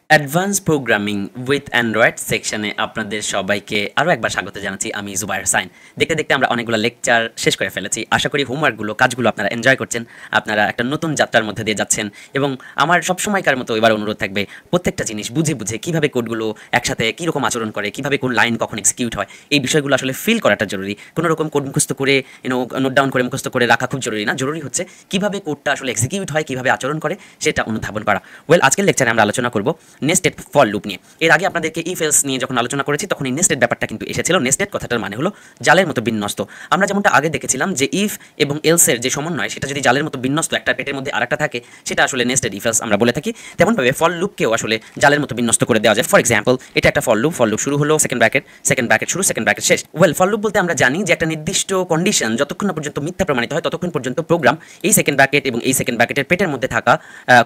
Advance programming with Android সেকশনে আপনাদের সবাইকে আরও একবার স্বাগত জানাচ্ছি। আমি জুবায়ের হোসাইন। দেখতে দেখতে আমরা অনেকগুলো লেকচার শেষ করে ফেলেছি। আশা করি হোমওয়ার্কগুলো কাজগুলো আপনারা এনজয় করছেন, আপনারা একটা নতুন যাত্রার মধ্যে দিয়ে যাচ্ছেন। এবং আমার সবসময়কার মতো এবার অনুরোধ থাকবে, প্রত্যেকটা জিনিস বুঝে বুঝে কীভাবে কোডগুলো একসাথে কীরকম আচরণ করে, কীভাবে কোন লাইন কখন এক্সিকিউট হয়, এই বিষয়গুলো আসলে ফিল করাটা জরুরি। কোনো রকম কোড মুখস্থ করে নোট ডাউন করে মুখস্থ করে রাখা খুব জরুরি না। জরুরি হচ্ছে কীভাবে কোডটা আসলে এক্সিকিউট হয়, কীভাবে আচরণ করে সেটা অনুধাবন করা। ওয়েল, আজকের লেকচারে আমরা আলোচনা করব নেস্টেড ফর লুপ নিয়ে। এর আগে আপনাদেরকে ইফ এলস নিয়ে যখন আলোচনা করেছি তখন এই নেস্টেড ব্যাপারটা কিন্তু এসেছিল। নেস্টেড কথাটার মানে হলো জালের মতো বিন্যস্ত। আমরা যেমনটা আগে দেখেছিলাম যে ইফ এবং এলসের যে সমন্বয় সেটা যদি জালের মতো বিন্যস্ত, একটা পেটের মধ্যে আরেকটা থাকে, সেটা আসলে নেস্টেড ইফ এলস আমরা বলে থাকি। তেমনভাবে ফর লুপকেও আসলে জালের মতো বিন্যস্ত করে দেওয়া যায়। ফর এক্সাম্পল, এটা একটা ফর লুপ শুরু হলো, সেকেন্ড ব্র্যাকেট শুরু, সেকেন্ড ব্র্যাকেট শেষ। ওয়েল, ফর লুপ বলতে আমরা জানি যে একটা নির্দিষ্ট কন্ডিশন যতক্ষণ না পর্যন্ত মিথ্যা প্রমাণিত হয় ততক্ষণ পর্যন্ত প্রোগ্রাম এই সেকেন্ড ব্র্যাকেট এবং এই সেকেন্ড ব্র্যাকেটের পেটের মধ্যে থাকা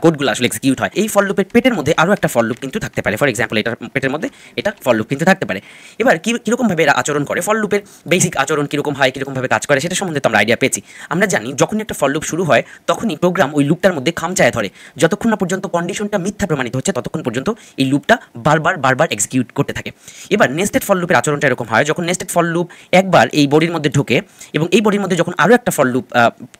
কোডগুলো আসলে এক্সিকিউট হয়। এই ফর লুপের পেটের মধ্যে আরও একটা ফর লুপ কিন্তু থাকতে পারে। ফর এক্সাম্পল, এটার পেটের মধ্যে এটা ফর লুপ কিন্তু থাকতে পারে। এবার কীরকমভাবে এরা আচরণ করে, ফর লুপের বেসিক আচরণ কীরকম হয়, কীরকমভাবে কাজ করে, সেটা সম্বন্ধে তো আমরা আইডিয়া পেয়েছি। আমরা জানি যখনই একটা ফর লুপ শুরু হয় তখনই প্রোগ্রাম ওই লুপটার মধ্যে খামচায় ধরে। যতক্ষণ না পর্যন্ত কন্ডিশনটা মিথ্যা প্রমাণিত হচ্ছে ততক্ষণ পর্যন্ত এই লুপটা বারবার এক্সিকিউট করতে থাকে। এবার নেস্টেড ফর লুপের আচরণটা এরকম হয়, যখন নেস্টেড ফর লুপ একবার এই বডির মধ্যে ঢোকে এবং এই বডির মধ্যে যখন আরও একটা ফর লুপ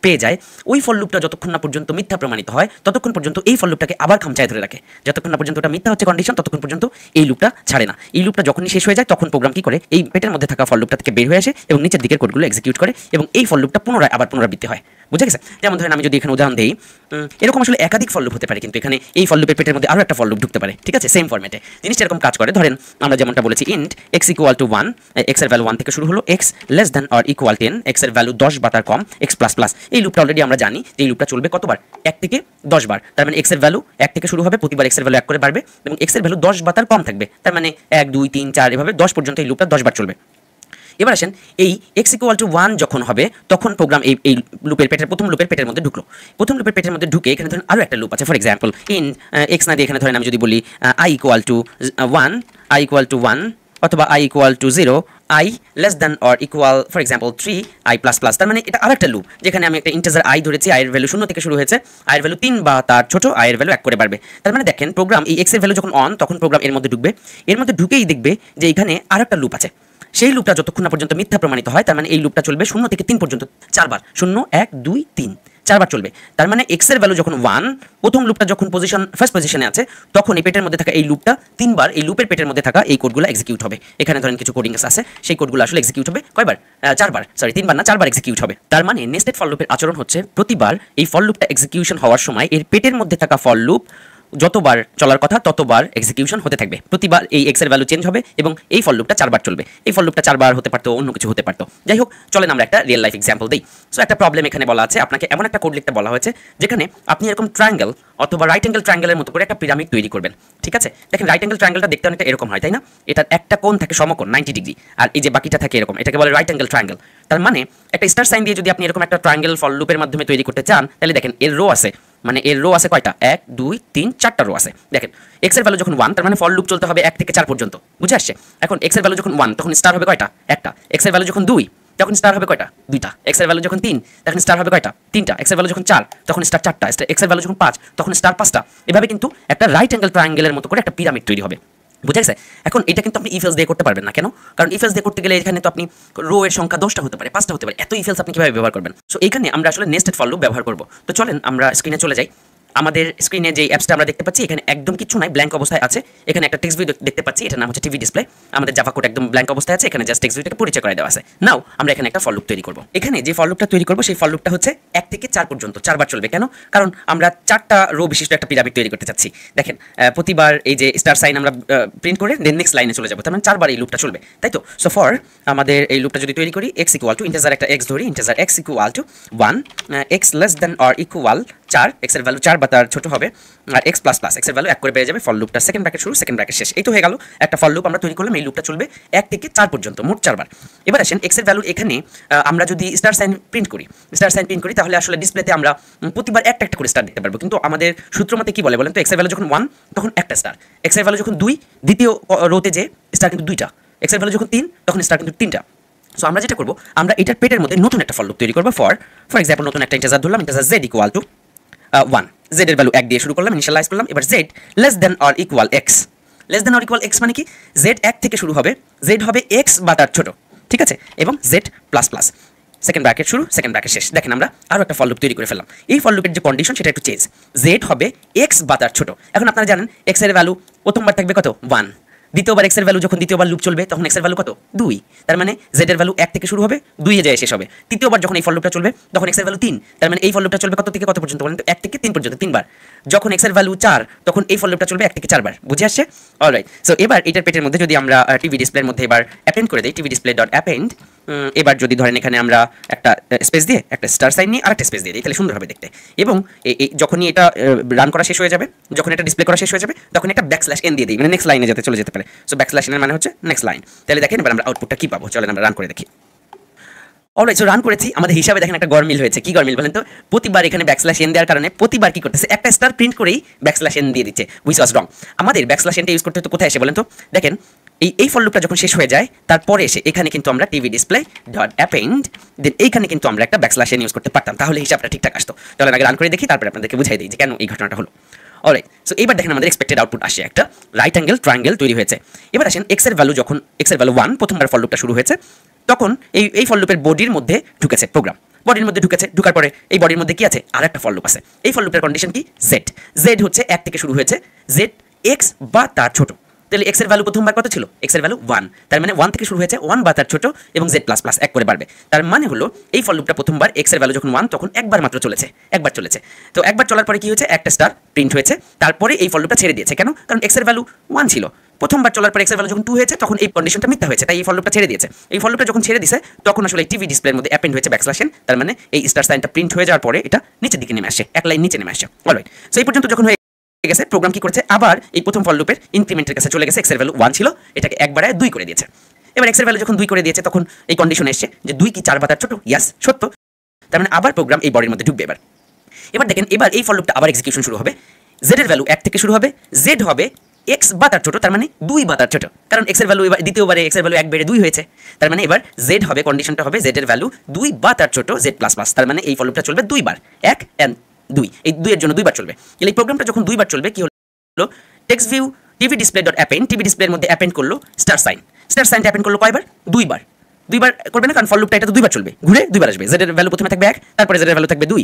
পেয়ে যায়, ওই ফর লুপটা যতক্ষণ না পর্যন্ত মিথ্যা প্রমাণিত হয় ততক্ষণ পর্যন্ত এই ফর লুপটাকে আবার খামচায় ধরে রাখে। যতক্ষণ না পর্যন্ত ওটা মিথ্যা হচ্ছে কন্ডিশন ততক্ষণ পর্যন্ত এই লুপটা ছাড়ে না। এই লুপটা যখনই শেষ হয়ে যায় তখন প্রোগ্রাম কি করে, এই পেটের মধ্যে থাকা ফর লুপটা থেকে বের হয়ে আসে এবং নিচের দিকের কোডগুলো এক্সিকিউট করে এবং এই ফর লুপটা পুনরাবৃত্তি হয়। বুঝে গেছে? যেমন ধরেন আমি যদি এখানে উদাহরণ দিই, এরকম আসলে একাধিক ফর লুপ হতে পারে, কিন্তু এখানে এই ফর লুপের পেটের মধ্যে আরও একটা ফর লুপ ঢুকতে পারে। ঠিক আছে, সেম ফরম্যাটে জিনিসটা এরকম কাজ করে। ধরেন আমরা যেমনটা বলেছি, int x equal to 1, x এর ভ্যালু 1 থেকে শুরু হলো, x less than or equal 10, x এর ভ্যালু 10 বা তার কম, x প্লাস প্লাস। এই লুপটা অলরেডি আমরা জানি যে এই লুপটা চলবে কতবার, 1 থেকে 10 বার। তার মানে x এর ভ্যালু 1 থেকে শুরু হবে, প্রতিবার x এর ভ্যালু 1 করে বাড়বে এবং x এর ভ্যালু 10 বা তার কম থাকবে। তার মানে 1 2 3 4 এভাবে 10 পর্যন্ত এই লুপটা 10 বার চলবে। এবার আসেন, এই x ইকুয়াল টু 1 যখন হবে তখন প্রোগ্রাম এই লুপের পেটের প্রথম লুপের পেটের মধ্যে ঢুকলো। প্রথম লুপের পেটের মধ্যে ঢুকে এখানে ধরেন আরও একটা লুপ আছে। ফর এক্সাম্পল, ইন x না দিয়ে এখানে ধরেন আমি যদি বলি i ইকুয়াল টু 1 অথবা i equal to 0, i less than or equal for example 3 i plus plus. তার মানে এটা আরেকটা লুপ যেখানে আমি একটা ইন্টিজার i ধরেছি, i এর ভ্যালু 0 থেকে শুরু হয়েছে, i এর ভ্যালু 3 বা তার ছোট, i এর ভ্যালু 1 করে বাড়বে। তার মানে দেখেন, প্রোগ্রাম এই x এর ভ্যালু যখন অন তখন প্রোগ্রাম এর মধ্যে ঢুকবে, এর মধ্যে ঢুকেই দেখবে যে এখানে আরেকটা লুপ আছে। সেই লুপটা যতক্ষণ না পর্যন্ত মিথ্যা প্রমাণিত হয়, তার মানে এই লুপটা চলবে 0 থেকে 3 পর্যন্ত 4 বার, 0 1 2 3 4 বার চলবে। তার মানে x এর ভ্যালু যখন 1, প্রথম লুপটা যখন ফার্স্ট পজিশনে আছে তখন এই পেটের মধ্যে থাকা এই লুপটা 3 বার এই লুপের পেটের মধ্যে থাকা এই কোডগুলো এক্সিকিউট হবে। এখানে ধরেন কিছু কোডিং আছে, সেই কোডগুলো আসলে এক্সিকিউট হবে কয়বার, 4 বার, সরি 3 বার না 4 বার এক্সিকিউট হবে। তার মানে নেস্টেড ফর লুপের আচরণ হচ্ছে প্রতিবার এই ফর লুপটা এক্সিকিউশন হওয়ার সময় এর পেটের মধ্যে থাকা ফর লুপ যতবার চলার কথা ততবার এক্সিকিউশন হতে থাকবে। প্রতিবার এই x এর ভ্যালু চেঞ্জ হবে এবং এই ফর লুপটা 4 বার চলবে। এই ফর লুপটা 4 বার হতে পারতো, অন্য কিছু হতে পারতো। যাই হোক, চলেন আমরা একটা রিয়েল লাইফ এক্সাম্পল দিই। সো একটা প্রবলেম এখানে বলা আছে, আপনাকে এমন একটা কোড লিখতে বলা হয়েছে যেখানে আপনি এরকম ট্রায়াঙ্গেল অথবা রাইট অ্যাঙ্গেল ট্রায়াঙ্গেলের মতো করে একটা পিরামিড তৈরি করবেন। ঠিক আছে, দেখেন রাইট অ্যাঙ্গেল ট্রায়াঙ্গেলটা দেখতে অনেকটা এরকম হয়, তাই না? এটার একটা কোণ থাকে সমকোণ 90 ডিগ্রি, আর এই যে বাকিটা থাকে এরকম, এটাকে বলে রাইট অ্যাঙ্গেল ট্রায়াঙ্গেল। তার মানে একটা স্টার সাইন দিয়ে যদি আপনি এরকম একটা ট্রায়াঙ্গেল ফর লুপের মাধ্যমে তৈরি করতে চান, তাহলে দেখেন এর রো আছে, মানে এর রো আছে কয়টা, 1 2 3 4টা রো আছে। দেখেন x এর ভ্যালু যখন 1, তার মানে ফর লুপ চলতে হবে 1 থেকে 4 পর্যন্ত। বুঝে আসছে? এখন x এর ভ্যালু যখন 1 তখন স্টার হবে কয়টা, একটা। x এর ভ্যালু যখন 2 তখন স্টার হবে কয়টা, দুইটা। x এর ভ্যালু যখন 3 তখন স্টার হবে কয়টা, তিনটা। x এর ভ্যালু যখন 4 তখন স্টার 4টা। x এর ভ্যালু যখন 5 তখন স্টার 5টা। এভাবে কিন্তু একটা রাইট অ্যাঙ্গেল ট্রায়াঙ্গেলের মতো করে একটা পিরামিড তৈরি হবে। বুঝে গেছে? এখন এটা কিন্তু আপনি ইফেলস দিয়ে করতে পারবেন না। কেন? কারণ ইফেলস দিয়ে করতে গেলে এখানে তো আপনি রো এর সংখ্যা 10টা হতে পারে, 5টা হতে পারে, এত ইফেলস আপনি কিভাবে ব্যবহার করবেন? সো এখানে আমরা আসলে নেস্টেড ফর লুপ ব্যবহার করব। তো চলেন আমরা স্ক্রিনে চলে যাই। আমাদের স্ক্রিনে যে অ্যাপসটা আমরা দেখতে পাচ্ছি এখানে একদম কিছু নাই, ব্ল্যাঙ্ক অবস্থায় আছে। এখানে একটা টেক্সট ভিউ দেখতে পাচ্ছি, এটার নাম হচ্ছে টিভি ডিসপ্লে। আমাদের জাভা কোড একদম ব্ল্যাঙ্ক অবস্থায় আছে, এখানে জাস্ট টেক্সট ভিউটাকে পরিচয় করে দেওয়া আছে। নাও আমরা এখানে একটা ফর লুপ তৈরি করব। এখানে যে ফর লুপটা তৈরি করব সেই ফর লুপটা হচ্ছে 1 থেকে 4 পর্যন্ত 4 বার চলবে। কেন? কারণ আমরা 4টা রো বিশিষ্ট একটা পিরামিড তৈরি করতে চাচ্ছি। দেখেন প্রতিবার এই যে স্টার সাইন আমরা প্রিন্ট করে দেন নেক্সট লাইনে চলে যাব, তার মানে 4 বার এই লুপটা চলবে, তাই তো? সো ফর আমাদের এই লুপটা যদি তৈরি করি, x ইকুয়াল টু ইন্টিজার একটা x ধরি, integer x equal to 1, x less than or equal 4, x এর ভ্যালু 4 বা তার ছোট হবে, আর x প্লাস প্লাস, x এর ভ্যালু 1 করে পেয়ে যাবে। ফর লুপটা সেকেন্ড ব্র্যাকেট শুরু, সেকেন্ড ব্র্যাকেট শেষ। এই তো হয়ে গেল একটা ফর লুপ আমরা তৈরি করলাম। এই লুপটা চলবে 1 থেকে 4 পর্যন্ত, মোট 4 বার। এবার আসেন x এর ভ্যালু এখানে আমরা যদি স্টার সাইন প্রিন্ট করি তাহলে আসলে ডিসপ্লেতে আমরা প্রতিবার একটা একটা করে স্টার দেখতে পারবো। কিন্তু আমাদের সূত্র মতে কি বলে বলেন তো, x এর ভ্যালু যখন 1 তখন একটা স্টার, x এর ভ্যালু যখন 2 দ্বিতীয় রোতে যে স্টার কিন্তু 2টা, x এর ভ্যালু যখন 3 তখন স্টার কিন্তু 3টা। সো আমরা যেটা করব, আমরা এটার পেটের মধ্যে নতুন একটা ফর লুপ তৈরি করব। ফর এক্সাম্পল নতুন একটা ইন্টিজার ধরলাম, integer z equal to 1। z এর ভ্যালু 1 দিয়ে শুরু করলাম, ইনিশিয়ালাইজ করলাম। এবার z less than or equal x, less than or equal x মানে কি, z 1 থেকে শুরু হবে, z হবে x বা তার ছোট, ঠিক আছে, এবং z plus plus, second bracket শুরু, সেকেন্ড ব্র্যাকেট শেষ। দেখেন আমরা আরও একটা ফর লুপ তৈরি করে ফেললাম। এই ফর লুপের যে কন্ডিশন সেটা একটু চেঞ্জ, z হবে x বা তার ছোট। এখন আপনারা জানেন x এর ভ্যালু প্রথমবার থাকবে কত 1, দ্বিতীয়বার x এর ভ্যালু যখন দ্বিতীয়বার লুপ চলবে তখন x এর ভ্যালু কত 2, তার মানে z এর ভ্যালু 1 থেকে শুরু হবে 2 এ যায় শেষ হবে। তৃতীয়বার যখন এই ফর লুপটা চলবে তখন x এর ভ্যালু 3, তার মানে এই ফর লুপটা চলবে কত থেকে কত পর্যন্ত বলেন তো, 1 থেকে 3 পর্যন্ত, 3 বার। যখন x এর ভ্যালু 4 তখন এই ফর লুপটা চলবে 1 থেকে 4 বার। বুঝে আসছে? অলরাইট। সো এবার এটার পেটের মধ্যে যদি আমরা টিভি ডিসপ্লের মধ্যে এবার অ্যাপেন্ড করে দেই, টিভি ডিসপ্লে ডট অ্যাপেন্ড, এবার যদি ধরেন এখানে আমরা একটা স্পেস দিয়ে একটা স্টার সাইন নিয়ে আরেকটা স্পেস দিয়ে দিই, তাহলে সুন্দর হবে দেখতে। এবং যখনই এটা রান করা শেষ হয়ে যাবে, যখন এটা ডিসপ্লে করা শেষ হয়ে যাবে তখন একটা ব্যাকস্ল্যাশ এন দিয়ে দিই, মানে নেক্সট লাইনে যাতে চলে যেতে পারে। সো ব্যাকস্ল্যাশ এন এর মানে হচ্ছে নেক্সট লাইন। তাহলে দেখেন এবার আমরা আউটপুটটা কি পাবো, চলেন আমরা রান করে দেখি। অলরাইট, সো রান করেছি, আমাদের হিসাবে দেখেন একটা গরমিল হয়েছে। কি গরমিল বলেন তো, প্রতিবার এখানে ব্যাকস্ল্যাশ এন দেওয়ার কারণে প্রতিবার কি করতেছে, একটা স্টার প্রিন্ট করেই ব্যাকস্ল্যাশ এন দিয়ে দিচ্ছে, হুইচ ওয়াজ রং। আমাদের ব্যাকস্ল্যাশ এনটা ইউজ করতে হতো কোথায় এসে বলেন তো, দেখেন এই ফর লুপটা যখন শেষ হয়ে যায় তারপরে এসে এখানে কিন্তু আমরা টিভি ডিসপ্লে ডট অ্যাপেন্ড, দেন এইখানে কিন্তু আমরা একটা ব্যাকস্ল্যাশ এন ইউজ করতে পারতাম, তাহলে হিসাবটা ঠিকঠাক আসতো। চলেন আগে রান করে দেখি, তারপরে আপনাদেরকে বুঝাই দিই যে কেন এই ঘটনাটা হলো। অলরাইট, সো এবার দেখেন আমাদের এক্সপেক্টেড আউটপুট আসে, একটা রাইট অ্যাঙ্গেল ট্রায়াঙ্গেল তৈরি হয়েছে। এবার আসেন x এর ভ্যালু, যখন x এর ভ্যালু 1 প্রথমবার ফর লুপটা শুরু হয়েছে তখন এই ফর লুপের বডির মধ্যে ঢুকেছে প্রোগ্রাম, বডির মধ্যে ঢুকেছে, ঢুকার পরে এই বডির মধ্যে কি আছে, আর একটা ফর লুপ আছে। এই ফর লুপের কন্ডিশন কি, z হচ্ছে 1 থেকে শুরু হয়েছে, z x বা তার ছোট। তাহলে x এর ভ্যালু প্রথমবার কত ছিল, x এর ভ্যালু 1, তার মানে 1 থেকে শুরু হয়েছে 1 বা তার ছোট, এবং z প্লাস প্লাস 1 করে বাড়বে। তার মানে হলো এই ফর লুপটা প্রথমবার x এর ভ্যালু যখন 1 তখন একবার মাত্র চলেছে, একবার চলেছে। তো একবার চলার পরে কি হয়েছে, একটা স্টার প্রিন্ট হয়েছে, তারপরে এই ফর লুপটা ছেড়ে দিয়েছে। কেন, কারণ x এর ভ্যালু 1 ছিল, প্রথমবার চলার পর x এর ভ্যালু যখন 2 হয়েছে তখন এই কন্ডিশনটা মিথ্যা হয়েছে, তাই এই ফর লুপটা ছেড়ে দিয়েছে। এই ফর লুপটা যখন ছেড়ে দিয়েছে তখন আসলে টিভি ডিসপ্লের মধ্যে অ্যাপেন্ড হয়েছে ব্যাকস্ল্যাশ এন, তার মানে এই স্টার সাইনটা প্রিন্ট হয়ে যাওয়ার পরে এটা নিচের দিকে নেমে আসে, এক লাইন নিচে নেমে আসে। অলরাইট, সো এই পর্যন্ত যখন হয়ে গেছে, প্রোগ্রাম কি করেছে, আবার এই প্রথম ফর লুপের ইনক্রিমেন্টের কাছে চলে গেছে, x এর ভ্যালু 1 ছিল, এটাকে একবারে 2 করে দিয়েছে। এবার x এর ভ্যালু যখন 2 করে দিয়েছে তখন এই কন্ডিশন এসেছে যে 2 কি 4 বা তার ছোট, ইয়াস সত্য, তার মানে আবার প্রোগ্রাম এই বডির মধ্যে ঢুকবে। এবার দেখেন এবার এই ফর লুপটা আবার এক্সিকিউশন শুরু হবে, z এর ভ্যালু 1 থেকে শুরু হবে, z হবে x বা তার ছোট, তার মানে 2 বা তার ছোট, কারণ x এর ভ্যালু এবার দ্বিতীয়বারে x এর ভ্যালু 1 বেড়ে 2 হয়েছে, তার মানে এবার z হবে, কন্ডিশনটা হবে z এর ভ্যালু 2 বা তার ছোট, z প্লাস প্লাস, তার মানে এই ফর লুপটা চলবে 2 বার, 1 এন্ড 2, এই 2 এর জন্য 2 বার চলবে। এই প্রোগ্রামটা যখন 2 বার চলবে কি হলো, text view TV display dot append, TV ডিসপ্লের মধ্যে অ্যাপেন্ড করলো স্টার সাইন, স্টার সাইনটা অ্যাপেন্ড করলো কয়বার, 2 বার, 2 বার করবে না, কারণ ফর লুপটা এটা তো 2 বার চলবে, ঘুরে 2 বার আসবে। z এর ভ্যালু প্রথমে থাকবে 1, তারপরে z এর ভ্যালু থাকবে 2,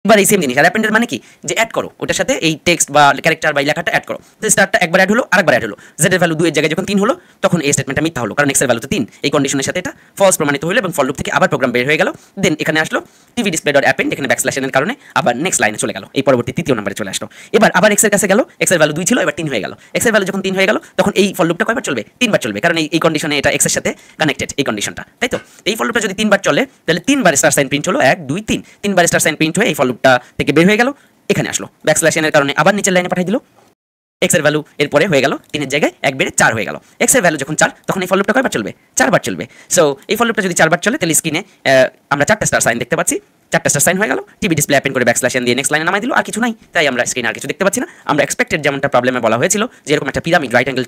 এবার এই সেম জিনিস। আর অ্যাপেন্ডের মানে কি, যে অ্যাড করো ওটার সাথে এই টেক্সট বা ক্যারেক্টার বা লেখাটা অ্যাড করো। তো স্টারটা একবার অ্যাড হলো, আরেকবার অ্যাড হলো, z এর ভ্যালু 2 এর জায়গায় যখন 3 হলো তখন এই স্টেটমেন্টটা মিথ্যা হলো, কারণ x এর ভ্যালু তো 3, এই কন্ডিশনের সাথে এটা ফলস প্রমাণিত হলো এবং ফর লুপ থেকে আবার প্রোগ্রাম বের হয়ে গেল। দেন এখানে আসলো টিভি ডিসপ্লে ডট অ্যাপেন্ড, এখানে ব্যাকস্ল্যাশ এর কারণে আবার নেক্সট লাইনে চলে গেল, এই পরবর্তী তৃতীয় নম্বরে চলে আসলো। এবার আবার x এর কাছে গেল, x এর ভ্যালু 2 ছিল, এবার 3 হয়ে গেল, x এর ভ্যালু যখন 3 হয়ে গেল তখন এই ফর লুপটা কয়বার চলবে, 3 বার চলবে, কারণ এই কন্ডিশনে এটা x এর সাথে কানেক্টেড, এই কন্ডিশনটা, তাই তো। এই ফর লুপটা যদি 3 বার চলে তাহলে 3 বার স্টার সাইন প্রিন্ট হলো, 1 2 3, 3 বার স্টার সাইন প্রিন্ট হয়ে এই ফর লুপটা থেকে বের হয়ে গেল, এখানে আসলো ব্যাকস্ল্যাশ এন এর কারণে আবার নিচের লাইনে পাঠিয়ে দিল, x এর ভ্যালু এর পরে হয়ে গেল 3 এর জায়গায় 1 বেড়ে 4 হয়ে গেল, x এর ভ্যালু যখন 4 তখন এই ফর লুপটা কয়বার চলবে, 4 বার চলবে। সো এই ফর লুপটা যদি 4 বার চলে তাহলে স্ক্রিনে আমরা 4টা স্টার সাইন দেখতে পাচ্ছি, 4টা স্টার সাইন হয়ে গেল, টিভি ডিসপ্লে অ্যাপেন্ড করে ব্যাকস্ল্যাশ এন দিয়ে নেক্সট লাইনে নামাই দিল, আর কিছু নাই, তাই আমরা স্ক্রিনে আর কিছু দেখতে পাচ্ছি না। আমরা এক্সপেক্টেড যেমনটা প্রবলেমে বলা হয়েছিল যে এরকম একটা পিরামিড রাইট অ্যাঙ্গেল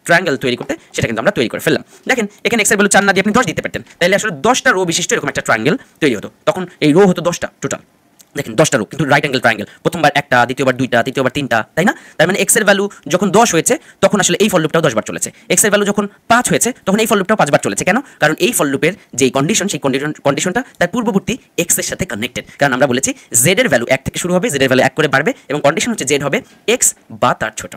ট্রায়াঙ্গেল তৈরি করতে, সেটা কিন্তু আমরা তৈরি করে ফেললাম। দেখেন এখানে x এর ভ্যালু 4 না দিয়ে আপনি 10 দিতে পারতেন, তাহলে আসলে 10টা রো বিশিষ্ট এরকম একটা ট্রায়াঙ্গেল তৈরি হতো, তখন এই রো হতো 10টা টোটাল। দেখেন 10টা রো, কিন্তু রাইট অ্যাঙ্গেল ট্রায়াঙ্গেল, প্রথমবার একটা, দ্বিতীয়বার 2টা, তৃতীয়বার 3টা, তাই না। তার মানে x এর ভ্যালু যখন 10 হয়েছে তখন আসলে এই ফর লুপটাও 10 বার চলেছে, x এর ভ্যালু যখন 5 হয়েছে তখন এই ফর লুপটাও 5 বার চলেছে। কেন, কারণ এই ফর লুপের যে কন্ডিশন, সেই কন্ডিশনটা তার পূর্ববর্তী x এর সাথে কানেক্টেড, কারণ আমরা বলেছি z এর ভ্যালু 1 থেকে শুরু হবে, z এর ভ্যালু 1 করে বাড়বে, এবং কন্ডিশন হচ্ছে z হবে x বা তার ছোট।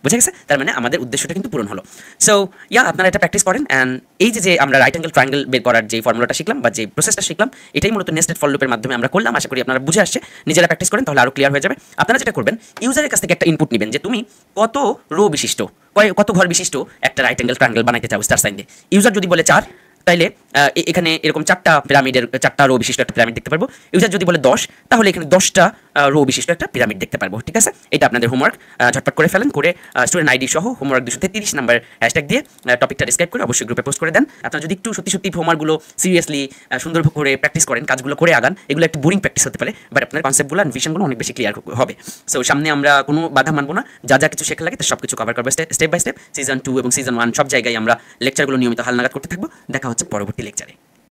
বুঝে গেছে, তার মানে আমাদের উদ্দেশ্যটা কিন্তু পূরণ হলো। সো আপনারা এটা প্র্যাকটিস করেন, অ্যান্ড এই যে আমরা রাইট অ্যাঙ্গেল ট্রায়াঙ্গেল বের করার যে ফর্মুলাটা শিখলাম বা যে প্রসেসটা শিখলাম, এটাই মূলত নেস্টেড ফর লুপের মাধ্যমে আমরা করলাম। আশা করি আপনারা বুঝে আসছে, নিজেরা প্র্যাকটিস করেন তাহলে আরো ক্লিয়ার হয়ে যাবে। আপনারা যেটা করবেন, ইউজারের কাছ থেকে একটা ইনপুট নেবেন যে তুমি কত রো বিশিষ্ট, কত ঘর বিশিষ্ট একটা রাইট অ্যাঙ্গেল ট্রায়াঙ্গেল বানাইতে চাও স্টার সাইন দিয়ে। ইউজার যদি বলে 4, তাইলে এখানে এরকম 4টা পিরামিডের 4টা রো বিশিষ্ট একটা পিরামিড দেখতে পারবো। ইউজার যদি বলে 10, তাহলে এখানে 10টা রো বিশিষ্ট একটা পিরামিড দেখতে পারবো। ঠিক আছে, এটা আপনাদের হোমওয়ার্ক, ঝটপট করে ফেলেন, করে স্টুডেন্ট আইডি সহ হোমওয়ার্ক 233 নাম্বার হ্যাশট্যাগ দিয়ে টপিকটা ডিসক্রাইব করে অবশ্যই গ্রুপে পোস্ট করে দেন। আপনারা যদি একটু সত্যি সত্যি হোমওয়ার্কগুলো সিরিয়াসলি সুন্দর করে প্র্যাকটিস করেন, কাজগুলো করে আগান, এগুলো একটু বোরিং প্র্যাকটিস হতে পারে, বাট আপনার কনসেপ্টগুলো আর ভিশনগুলো অনেক বেশি ক্লিয়ার হবে। সো সামনে আমরা কোনো বাধা মানবো না, যা যা কিছু শেখা লাগে তার সব কিছু কভার করবো স্টেপ বাই স্টেপ। সিজন 2 এবং সিজন 1 সব জায়গায় আমরা লেকচারগুলো নিয়মিত হালনাগাদ করতে থাকবো। দেখা হচ্ছে পরবর্তী লেকচারে।